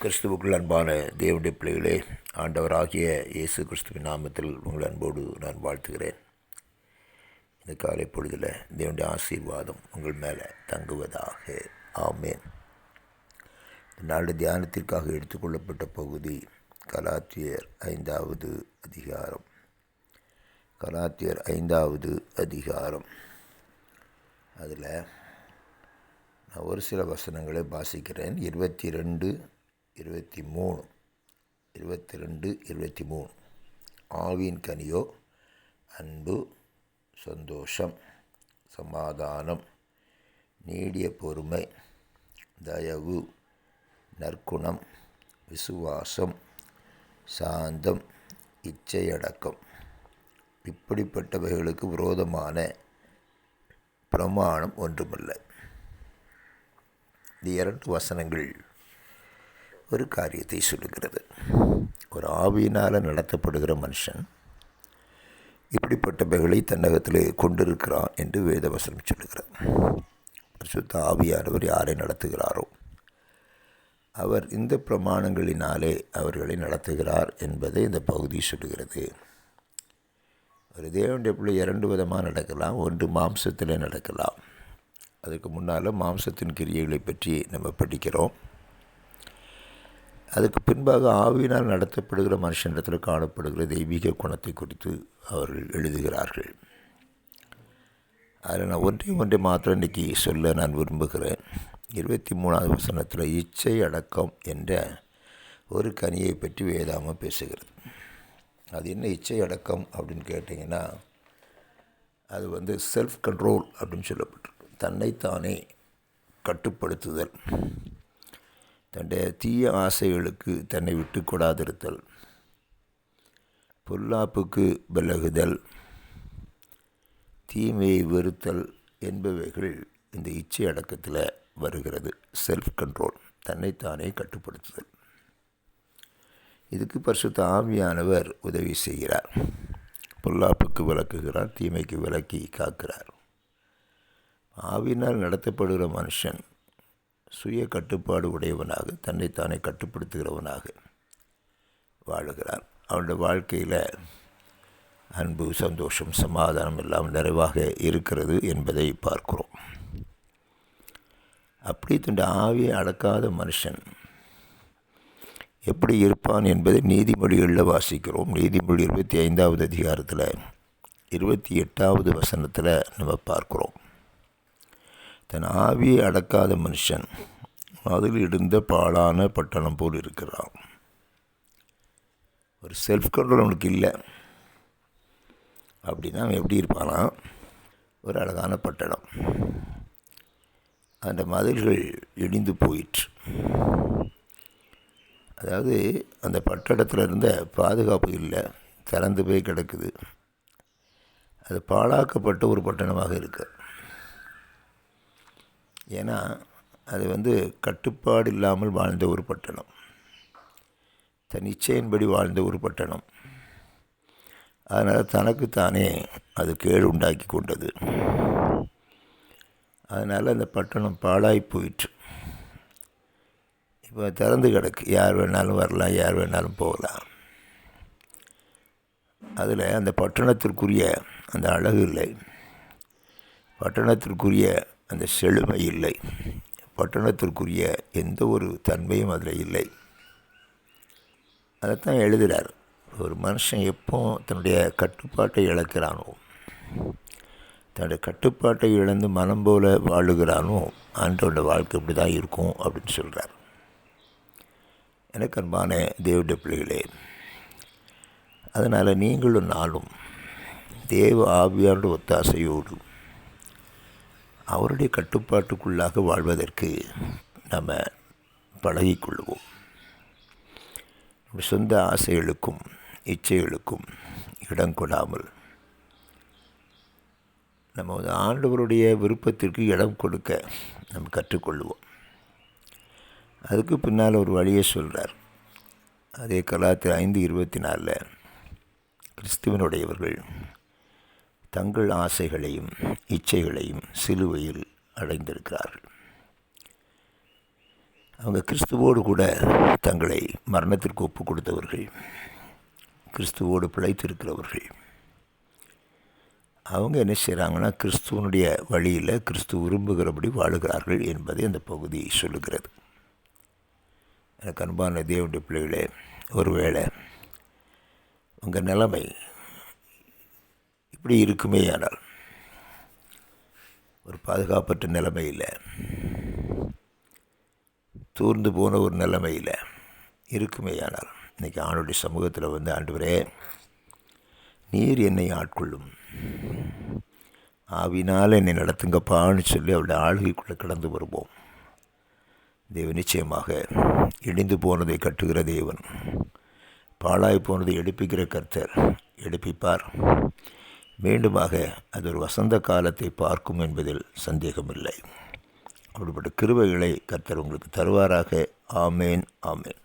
கிறிஸ்துவுக்குள் அன்பான தேவனுடைய பிள்ளைகளே, ஆண்டவராகிய இயேசு கிறிஸ்துவின் நாமத்தில் உங்கள் அன்போடு நான் வாழ்த்துகிறேன். இந்த காலை பொழுதில் தேவனுடைய ஆசீர்வாதம் உங்கள் மேலே தங்குவதாக. ஆமேன். நாளை தியானத்திற்காக எடுத்துக்கொள்ளப்பட்ட பகுதி கலாத்தியர் 5வது அதிகாரம். கலாத்தியர் 5வது அதிகாரம். அதில் நான் ஒரு சில வசனங்களை வாசிக்கிறேன். 22, 23. ஆவியின் கனியோ அன்பு, சந்தோஷம், சமாதானம், நீடிய பொறுமை, தயவு, நற்குணம், விசுவாசம், சாந்தம், இச்சையடக்கம். இப்படிப்பட்டவைகளுக்கு விரோதமான பிரமாணம் ஒன்றுமில்லை. இந்த 2 வசனங்கள் ஒரு காரியத்தை சொல்லுகிறது. ஒரு ஆவியினால் நடத்தப்படுகிற மனுஷன் இப்படிப்பட்டவைகளை தன்னகத்திலே கொண்டிருக்கிறான் என்று வேதவசனம் சொல்லுகிறது. பரிசுத்த ஆவியானவர் யாரை நடத்துகிறாரோ அவர் இந்த பிரமாணங்களினாலே அவர்களை நடத்துகிறார் என்பதை இந்த பகுதி சொல்லுகிறது. ஒரு தேவனுடைய பிள்ளை 2 விதமாக நடக்கலாம். ஒன்று மாம்சத்தில் நடக்கலாம். அதுக்கு முன்னால் மாம்சத்தின் கிரியைகளை பற்றி நம்ம படிக்கிறோம். அதுக்கு பின்பாக ஆவியினால் நடத்தப்படுகிற மனுஷனிடத்தில் காணப்படுகிற தெய்வீக குணத்தை குறித்து அவர்கள் எழுதுகிறார்கள். அதில் நான் ஒன்றை மாத்திரம் இன்றைக்கி சொல்ல நான் விரும்புகிறேன். 23வது வசனத்தில் இச்சை அடக்கம் என்ற ஒரு கனியை பற்றி வேதாகம் பேசுகிறது. அது என்ன இச்சை அடக்கம் அப்படின்னு கேட்டிங்கன்னா, அது செல்ஃப் கண்ட்ரோல் அப்படின்னு சொல்லப்பட்டிருக்கு. தன்னைத்தானே கட்டுப்படுத்துதல், தன்னுடைய தீய ஆசைகளுக்கு தன்னை விட்டு கொடாதிருத்தல், பொல்லாப்புக்கு விலகுதல், தீமையை வெறுத்தல் என்பவைகள் இந்த இச்சை அடக்கத்தில் வருகிறது. செல்ஃப் கண்ட்ரோல், தன்னைத்தானே கட்டுப்படுத்துதல். இதுக்கு பரிசுத்த ஆவியானவர் உதவி செய்கிறார். பொல்லாப்புக்கு விலக்குகிறார், தீமைக்கு விலக்கி காக்கிறார். ஆவியினால் நடத்தப்படுகிற மனுஷன் சுய கட்டுப்பாடு உடையவனாக, தன்னைத்தானே கட்டுப்படுத்துகிறவனாக வாழுகிறார். அவனுடைய வாழ்க்கையில் அன்பு, சந்தோஷம், சமாதானம் எல்லாம் நிறைவாக இருக்கிறது என்பதை பார்க்கிறோம். அப்படி தன்னுடைய ஆவியை அடக்காத மனுஷன் எப்படி இருப்பான் என்பதை நீதிமொழிகளில் வாசிக்கிறோம். நீதிமொழி 25வது அதிகாரத்தில் 28வது வசனத்தில் நம்ம பார்க்குறோம். தன் ஆவியை அடக்காத மனுஷன் அதில் இடுந்த பாழான பட்டணம் போல் இருக்கிறான். ஒரு செல்ஃப் கண்ட்ரோல் அவனுக்கு இல்லை அப்படின்னா அவன் எப்படி இருப்பானா? ஒரு அழகான பட்டணம், அந்த மதில்கள் இடிந்து போயிற்று. அதாவது அந்த பட்டணத்தில் இருந்த பாதுகாப்பு இல்லை, திறந்து போய் கிடக்குது. அது பாழாக்கப்பட்ட ஒரு பட்டணமாக இருக்குது. ஏன்னா அது கட்டுப்பாடு இல்லாமல் வாழ்ந்த ஒரு பட்டணம், தன் இச்சையின்படி வாழ்ந்த ஒரு பட்டணம். அதனால் தனக்குத்தானே அது கேடு உண்டாக்கி கொண்டது. அதனால் அந்த பட்டணம் பாழாய் போயிற்று. இப்போ திறந்து கிடக்கு, யார் வேணாலும் வரலாம், யார் வேணாலும் போகலாம். அதில் அந்த பட்டணத்திற்குரிய அந்த அழகு இல்லை, பட்டணத்திற்குரிய அந்த செழுமை இல்லை, பட்டணத்திற்குரிய எந்த ஒரு தன்மையும் அதில் இல்லை. அதைத்தான் எழுதுகிறார். ஒரு மனுஷன் எப்போ தன்னுடைய கட்டுப்பாட்டை இழக்கிறானோ, தன்னுடைய கட்டுப்பாட்டை இழந்து மனம் போல வாழுகிறானோ, ஆண்டவருடைய வாழ்க்கை இப்படி தான் இருக்கும் அப்படின்னு சொல்கிறார். எனக்கு அன்பான தேவனுடைய பிள்ளைகளே, அதனால் நீங்களும் நாளும் தேவ ஆவியாருடைய ஒத்தாசையோடு அவருடைய கட்டுப்பாட்டுக்குள்ளாக வாழ்வதற்கு நம்ம பழகிக்கொள்வோம். சொந்த ஆசைகளுக்கும் இச்சைகளுக்கும் இடம் கொடாமல் நம்ம ஆண்டவருடைய விருப்பத்திற்கு இடம் கொடுக்க நம்ம கற்றுக்கொள்வோம். அதுக்கு பின்னால் ஒரு வழியை சொல்கிறார். அதே கலாத்தியர் 5:24 கிறிஸ்துவனுடையவர்கள் தங்கள் ஆசைகளையும் இச்சைகளையும் சிலுவையில் அடைந்திருக்கிறார்கள். அவங்க கிறிஸ்துவோடு கூட தங்களை மரணத்திற்கு ஒப்பு கொடுத்தவர்கள், கிறிஸ்துவோடு பிழைத்திருக்கிறவர்கள். அவங்க என்ன செய்கிறாங்கன்னா, கிறிஸ்துவனுடைய வழியில் கிறிஸ்து விரும்புகிறபடி வாழுகிறார்கள் என்பதை அந்த பகுதி சொல்லுகிறது. எனக்கு அன்பான தேவனுடைய பிள்ளைகளே, ஒருவேளை உங்கள் நிலைமை இப்படி இருக்குமே ஆனால், ஒரு பாதுகாப்பற்ற நிலைமையில், தூர்ந்து போன ஒரு நிலைமையில் இருக்குமே ஆனால், இன்றைக்கி ஆண்டுடைய சமூகத்தில் வந்து, ஆண்டவரே நீர் என்னை ஆட்கொள்ளும், ஆவினால் என்னை நடத்துங்கப்பான்னு சொல்லி அவருடைய ஆளுகைக்குள்ளே கடந்து வருவோம். தேவன் நிச்சயமாக இடிந்து போனதை கட்டுகிற தேவன், பாழாய் போனதை எடுப்பிக்கிற கர்த்தர் எடுப்பிப்பார். மீண்டுமாக அது ஒரு வசந்த காலத்தை பார்க்கும் என்பதில் சந்தேகமில்லை. அப்படிப்பட்ட கிருபைகளை கர்த்தர் உங்களுக்கு தருவாராக. ஆமேன், ஆமேன்.